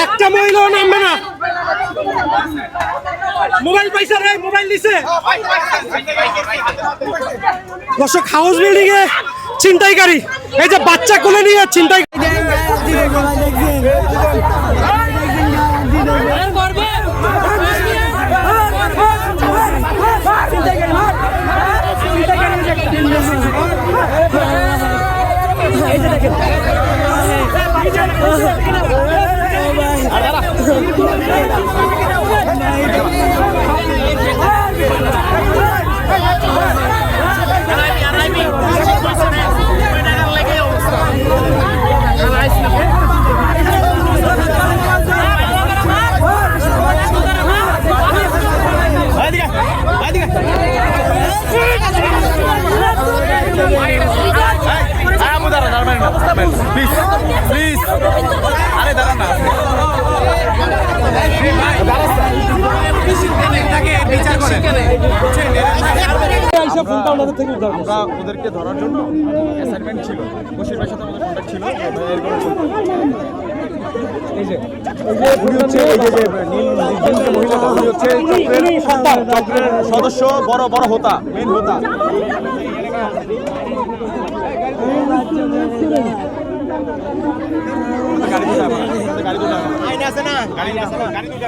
একটা মহিলাও নামবে না। মোবাইল পয়সা রে, মোবাইল নিছে। দর্শক, হাউস বিল্ডিং এ ছিনতাইকারী, এই যে বাচ্চা কোলে নিয়ে ছিনতাই। প্লিজ আরে দাঁড়ান না, আমরা ওদেরকে ধরার জন্য অ্যাসাইনমেন্ট ছিল, বশির ভাইয়ের সাথে আমাদের কন্ট্যাক্ট ছিল। চক্রের সদস্য, বড় বড় হোতা, মেন হোতা। গাড়ি আছে না, গাড়ি আছে না, গাড়ি দুটা